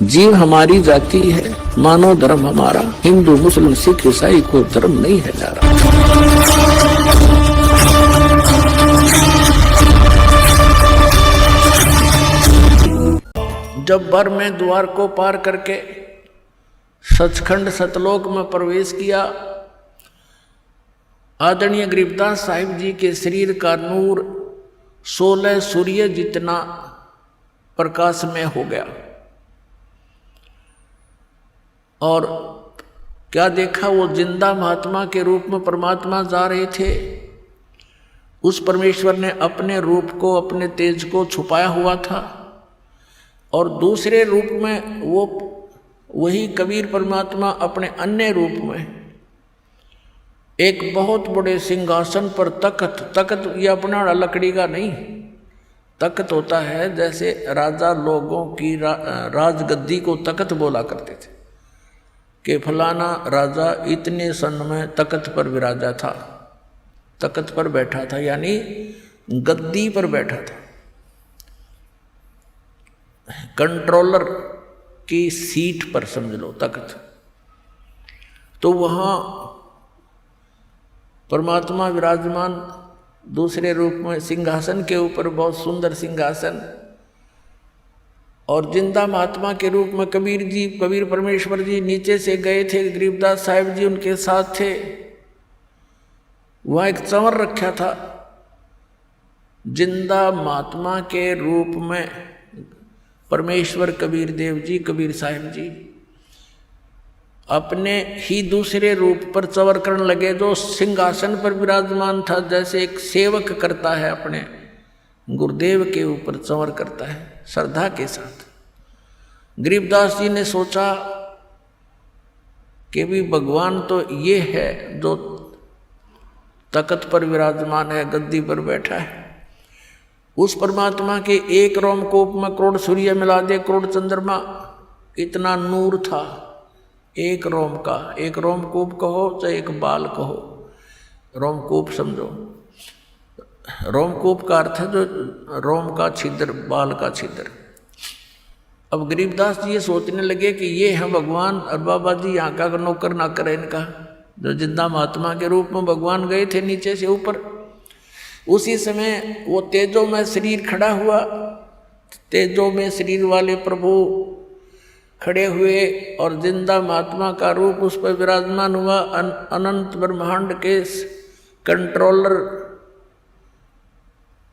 जीव हमारी जाति है, मानव धर्म हमारा, हिंदू मुस्लिम सिख ईसाई को धर्म नहीं है जा रहा। जब बर में द्वार को पार करके सचखंड सतलोक में प्रवेश किया, आदरणीय गरीबदास साहिब जी के शरीर का नूर 16 सूर्य जितना प्रकाशमय हो गया। और क्या देखा, वो जिंदा महात्मा के रूप में परमात्मा जा रहे थे। उस परमेश्वर ने अपने रूप को, अपने तेज को छुपाया हुआ था और दूसरे रूप में वो वही कबीर परमात्मा अपने अन्य रूप में एक बहुत बड़े सिंहासन पर तख्त ये अपना लकड़ी का नहीं, तख्त होता है। जैसे राजा लोगों की राजगद्दी को तख्त बोला करते थे कि फलाना राजा इतने सन में तख्त पर विराजा था, तख्त पर बैठा था, यानी गद्दी पर बैठा था। कंट्रोलर की सीट पर समझ लो तख्त। तो वहाँ परमात्मा विराजमान दूसरे रूप में सिंहासन के ऊपर, बहुत सुंदर सिंहासन। और जिंदा महात्मा के रूप में कबीर जी, कबीर परमेश्वर जी नीचे से गए थे, गरीबदास साहिब जी उनके साथ थे। वहाँ एक चंवर रखा था। जिंदा महात्मा के रूप में परमेश्वर कबीर देव जी, कबीर साहिब जी अपने ही दूसरे रूप पर चंवर करने लगे, जो सिंहासन पर विराजमान था। जैसे एक सेवक करता है, अपने गुरुदेव के ऊपर चंवर करता है श्रद्धा के साथ। गरीबदास जी ने सोचा कि भी भगवान तो ये है जो तख्त पर विराजमान है, गद्दी पर बैठा है। उस परमात्मा के एक रोमकूप में करोड़ सूर्य मिला दे, करोड़ चंद्रमा, इतना नूर था एक रोम का। एक रोमकूप कहो चाहे एक बाल कहो, रोमकूप समझो। रोमकूप का अर्थ है जो रोम का छिद्र, बाल का छिद्र। अब गरीबदास जी ये सोचने लगे कि ये है भगवान, और बाबा जी यहाँ का नौकर ना करे इनका। जो जिंदा महात्मा के रूप में भगवान गए थे नीचे से ऊपर, उसी समय वो तेजो में शरीर खड़ा हुआ। तेजो में शरीर वाले प्रभु खड़े हुए और जिंदा महात्मा का रूप उस पर विराजमान हुआ, अनंत ब्रह्मांड के कंट्रोलर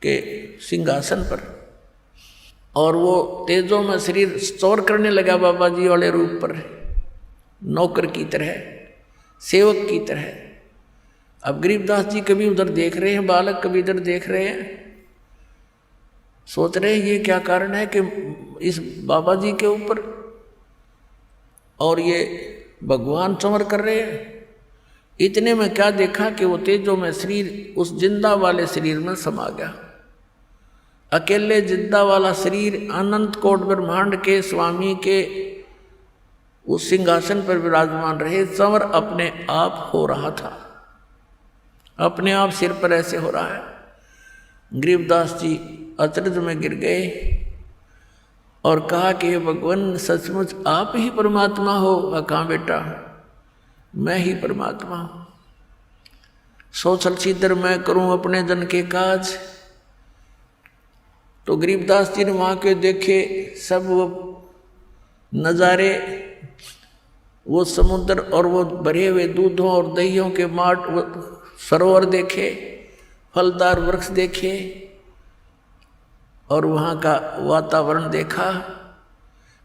के सिंहासन पर। और वो तेजों में शरीर स्टोर करने लगा बाबा जी वाले रूप पर, नौकर की तरह, सेवक की तरह। अब गरीबदास जी कभी उधर देख रहे हैं बालक, कभी इधर देख रहे हैं, सोच रहे हैं ये क्या कारण है कि इस बाबा जी के ऊपर और ये भगवान चंवर कर रहे हैं। इतने में क्या देखा कि वो तेजों में शरीर उस जिंदा वाले शरीर में समा गया। अकेले जिंदा वाला शरीर अनंत कोट ब्रह्मांड के स्वामी के उस सिंहासन पर विराजमान रहे। चंवर अपने आप हो रहा था, अपने आप सिर पर ऐसे हो रहा है। गरीबदास जी अचरज में गिर गए और कहा कि हे भगवान, सचमुच आप ही परमात्मा हो? कहाँ बेटा, मैं ही परमात्मा हूँ। सोचल सीधर मैं करूँ अपने जन के काज। तो गरीबदास जी ने वहाँ के देखे सब वो नज़ारे, वो समुद्र और वो भरे हुए दूधों और दहियों के माट सरोवर देखे, फलदार वृक्ष देखे और वहाँ का वातावरण देखा।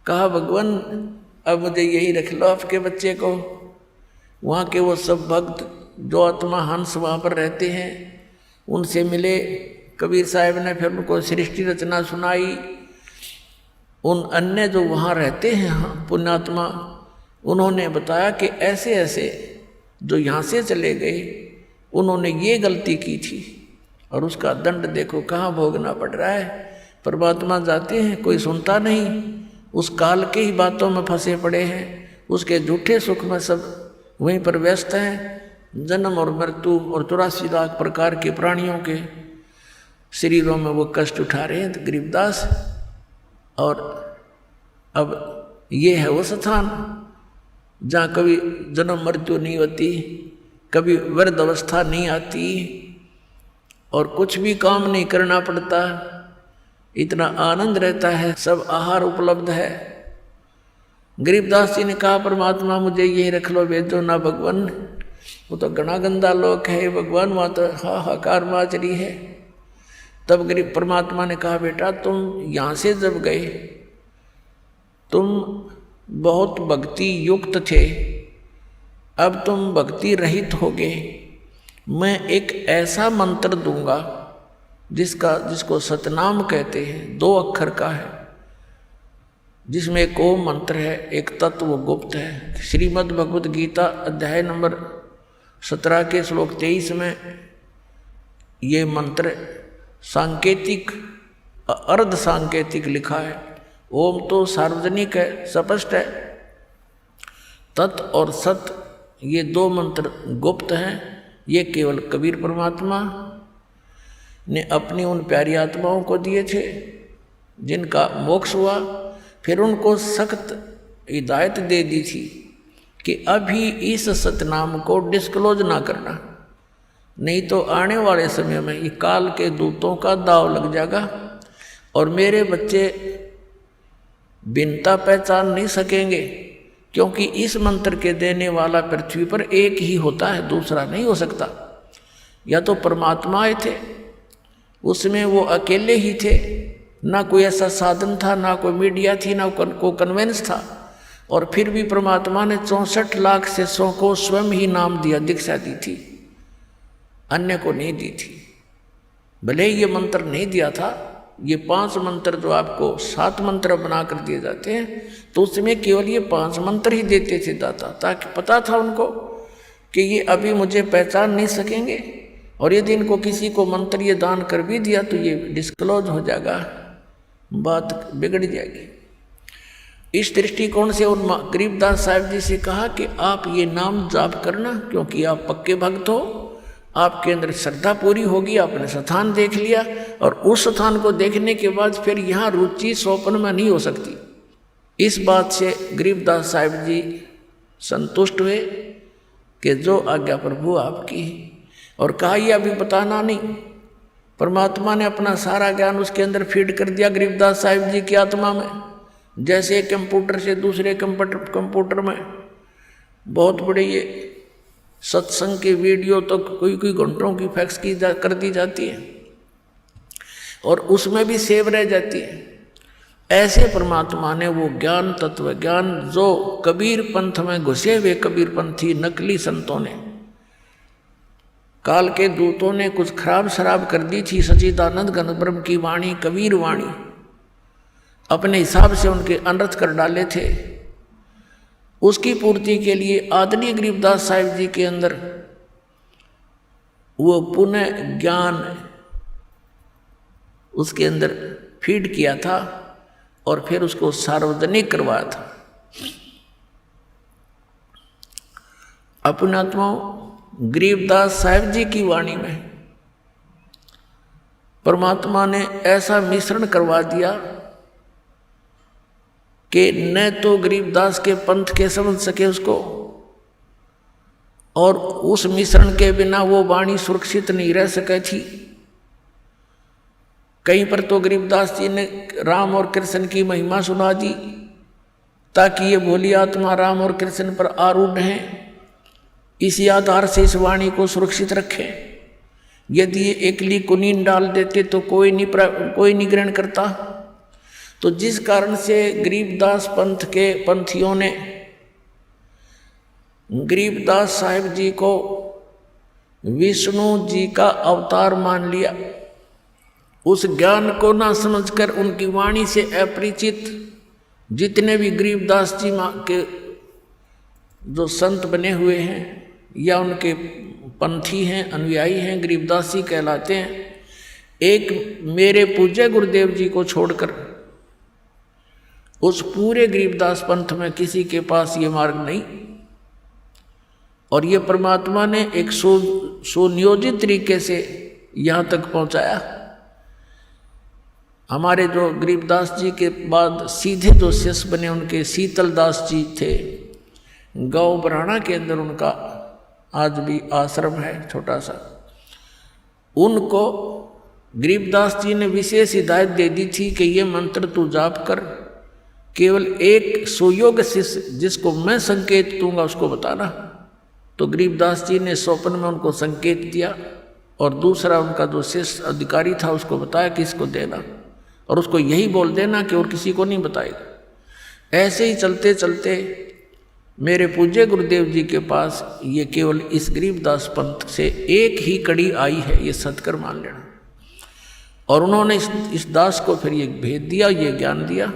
कहा भगवान अब मुझे यही रख लो आपके बच्चे को। वहाँ के वो सब भक्त जो आत्मा हंस वहाँ पर रहते हैं उनसे मिले। कबीर साहब ने फिर उनको सृष्टि रचना सुनाई। उन अन्य जो वहाँ रहते हैं पुण्यात्मा, उन्होंने बताया कि ऐसे ऐसे जो यहाँ से चले गए उन्होंने ये गलती की थी और उसका दंड देखो कहाँ भोगना पड़ रहा है। परमात्मा जाते हैं, कोई सुनता नहीं, उस काल के ही बातों में फंसे पड़े हैं, उसके झूठे सुख में सब वहीं पर व्यस्त हैं। जन्म और मृत्यु और 84 लाख प्रकार के प्राणियों के शरीरों में वो कष्ट उठा रहे हैं। तो गरीबदास और अब ये है वो स्थान जहाँ कभी जन्म मृत्यु नहीं होती, कभी वृद्ध अवस्था नहीं आती और कुछ भी काम नहीं करना पड़ता, इतना आनंद रहता है, सब आहार उपलब्ध है। गरीबदास जी ने कहा परमात्मा मुझे यही रख लो, भेजो ना भगवान, वो तो घना गंदा लोक है भगवान, वहाँ तो हाहाकार मच रही है। तब गरीब परमात्मा ने कहा बेटा तुम यहाँ से जब गए तुम बहुत भक्ति युक्त थे, अब तुम भक्ति रहित हो गए, मैं एक ऐसा मंत्र दूंगा जिसको सतनाम कहते हैं, 2 अक्षर का है, जिसमें एक ओम मंत्र है, एक तत्व गुप्त है। श्रीमद् भगवद गीता अध्याय नंबर 17 के श्लोक 23 में ये मंत्र सांकेतिक अर्ध सांकेतिक लिखा है। ओम तो सार्वजनिक है, स्पष्ट है, तत् और सत ये 2 मंत्र गुप्त हैं। ये केवल कबीर परमात्मा ने अपनी उन प्यारी आत्माओं को दिए थे जिनका मोक्ष हुआ। फिर उनको सख्त हिदायत दे दी थी कि अभी इस सतनाम को डिस्क्लोज ना करना, नहीं तो आने वाले समय में ये काल के दूतों का दाव लग जाएगा और मेरे बच्चे भिन्नता पहचान नहीं सकेंगे, क्योंकि इस मंत्र के देने वाला पृथ्वी पर एक ही होता है, दूसरा नहीं हो सकता। या तो परमात्मा आए थे, उसमें वो अकेले ही थे, ना कोई ऐसा साधन था, ना कोई मीडिया थी, ना कोई कन्वेंस था, और फिर भी परमात्मा ने 64 लाख शिष्यों को स्वयं ही नाम दिया, दीक्षा दी थी, अन्य को नहीं दी थी। भले ये मंत्र नहीं दिया था, ये 5 मंत्र जो आपको 7 मंत्र बना कर दिए जाते हैं, तो उसमें केवल ये 5 मंत्र ही देते थे दाता, ताकि पता था उनको कि ये अभी मुझे पहचान नहीं सकेंगे, और यदि इनको किसी को मंत्र ये दान कर भी दिया तो ये डिस्क्लोज हो जाएगा, बात बिगड़ जाएगी। इस दृष्टिकोण से उन गरीबदास साहिब जी से कहा कि आप ये नाम जाप करना, क्योंकि आप पक्के भक्त हो, आपके अंदर श्रद्धा पूरी होगी, आपने स्थान देख लिया, और उस स्थान को देखने के बाद फिर यहाँ रुचि स्वप्न में नहीं हो सकती। इस बात से गरीबदास साहिब जी संतुष्ट हुए कि जो आज्ञा प्रभु आपकी, और कहा ये अभी बताना नहीं। परमात्मा ने अपना सारा ज्ञान उसके अंदर फीड कर दिया गरीबदास साहिब जी की आत्मा में, जैसे एक कंप्यूटर से दूसरे कंप्यूटर में बहुत बड़े ये सत्संग की वीडियो तो कोई घंटों की फैक्स कर दी जाती है और उसमें भी सेव रह जाती है। ऐसे परमात्मा ने वो ज्ञान, तत्व ज्ञान, जो कबीर पंथ में घुसे हुए कबीर पंथी नकली संतों ने, काल के दूतों ने कुछ खराब शराब कर दी थी, सच्चिदानंद घन ब्रह्म की वाणी, कबीर वाणी, अपने हिसाब से उनके अनर्थ कर डाले थे। उसकी पूर्ति के लिए आदरणीय गरीबदास साहिब जी के अंदर वो पुनः ज्ञान उसके अंदर फीड किया था और फिर उसको सार्वजनिक करवाया था। अपने आत्माओं, गरीबदास साहिब जी की वाणी में परमात्मा ने ऐसा मिश्रण करवा दिया कि न तो गरीबदास के पंथ के समझ सके उसको, और उस मिश्रण के बिना वो वाणी सुरक्षित नहीं रह सके थी। कहीं पर तो गरीबदास जी ने राम और कृष्ण की महिमा सुना दी ताकि ये भोली आत्मा राम और कृष्ण पर आरूढ़ हैं, इसी आधार से इस वाणी को सुरक्षित रखें। यदि ये एकली कुनीन डाल देते तो कोई नहीं ग्रहण करता। तो जिस कारण से गरीबदास पंथ के पंथियों ने गरीबदास साहिब जी को विष्णु जी का अवतार मान लिया, उस ज्ञान को ना समझकर उनकी वाणी से अपरिचित जितने भी गरीबदास जी के जो संत बने हुए हैं या उनके पंथी हैं, अनुयायी हैं, गरीबदासी कहलाते हैं, एक मेरे पूज्य गुरुदेव जी को छोड़कर उस पूरे गरीबदास पंथ में किसी के पास ये मार्ग नहीं। और ये परमात्मा ने एक सुनियोजित तरीके से यहाँ तक पहुँचाया। हमारे जो गरीबदास जी के बाद सीधे जो शिष्य बने उनके शीतल दास जी थे, गाँव बराना के अंदर उनका आज भी आश्रम है छोटा सा। उनको गरीबदास जी ने विशेष हिदायत दे दी थी कि ये मंत्र तू जाप कर, केवल एक सुयोग शिष्य जिसको मैं संकेत दूंगा उसको बताना। तो गरीबदास जी ने स्वप्न में उनको संकेत दिया और दूसरा उनका जो शिष्य अधिकारी था उसको बताया कि इसको देना और उसको यही बोल देना कि और किसी को नहीं बताएगा। ऐसे ही चलते चलते मेरे पूज्य गुरुदेव जी के पास ये केवल इस गरीबदास पंथ से एक ही कड़ी आई है, ये सत्कर मान लेना। और उन्होंने इस दास को फिर ये भेद दिया, ये ज्ञान दिया।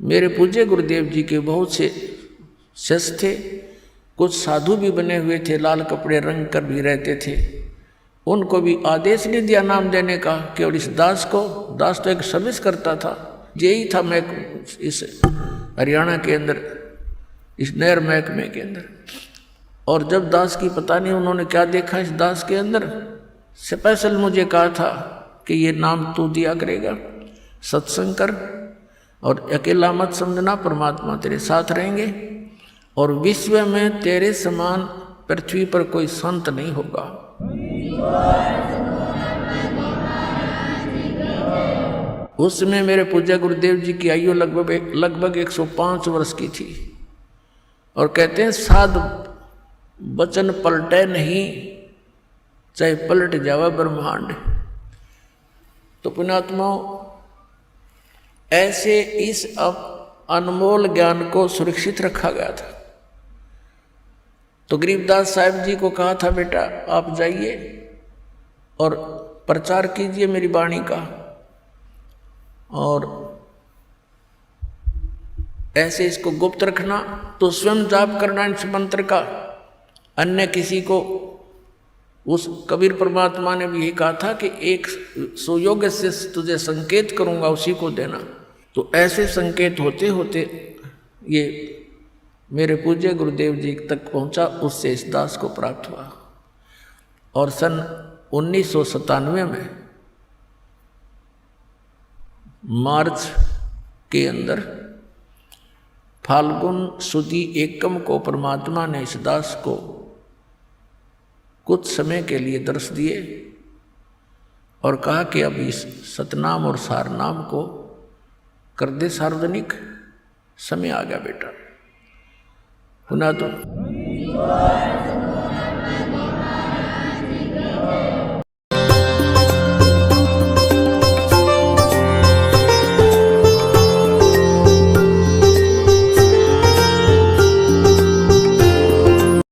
मेरे पूज्य गुरुदेव जी के बहुत से शिष्य थे, कुछ साधु भी बने हुए थे, लाल कपड़े रंग कर भी रहते थे। उनको भी आदेश नहीं दिया नाम देने का, केवल इस दास को, दास तो एक सर्विस करता था, यही था मैं इस हरियाणा के अंदर इस नहर महकमे के अंदर। और जब दास की पता नहीं उन्होंने क्या देखा इस दास के अंदर, स्पेशल मुझे कहा था कि ये नाम तू दिया करेगा, सत्संग कर और अकेला मत समझना, परमात्मा तेरे साथ रहेंगे और विश्व में तेरे समान पृथ्वी पर कोई संत नहीं होगा। उस समय मेरे पूज्य गुरुदेव जी की आयु लगभग 105 वर्ष की थी और कहते हैं साध वचन पलटे नहीं, चाहे पलट जावा ब्रह्मांड। तो पुण्यात्माओं, ऐसे इस अनमोल ज्ञान को सुरक्षित रखा गया था। तो गरीबदास साहब जी को कहा था बेटा आप जाइए और प्रचार कीजिए मेरी वाणी का, और ऐसे इसको गुप्त रखना, तो स्वयं जाप करना इस मंत्र का, अन्य किसी को। उस कबीर परमात्मा ने भी यही कहा था कि एक सुयोग्य से तुझे संकेत करूंगा उसी को देना। तो ऐसे संकेत होते होते ये मेरे पूज्य गुरुदेव जी तक पहुंचा, उससे इस दास को प्राप्त हुआ। और सन 1997 में मार्च के अंदर फाल्गुन सुदी एकम को परमात्मा ने इस दास को कुछ समय के लिए दर्श दिए और कहा कि अब इस सतनाम और सारनाम को कर दे सार्वजनिक, समय आ गया बेटा। सुना तो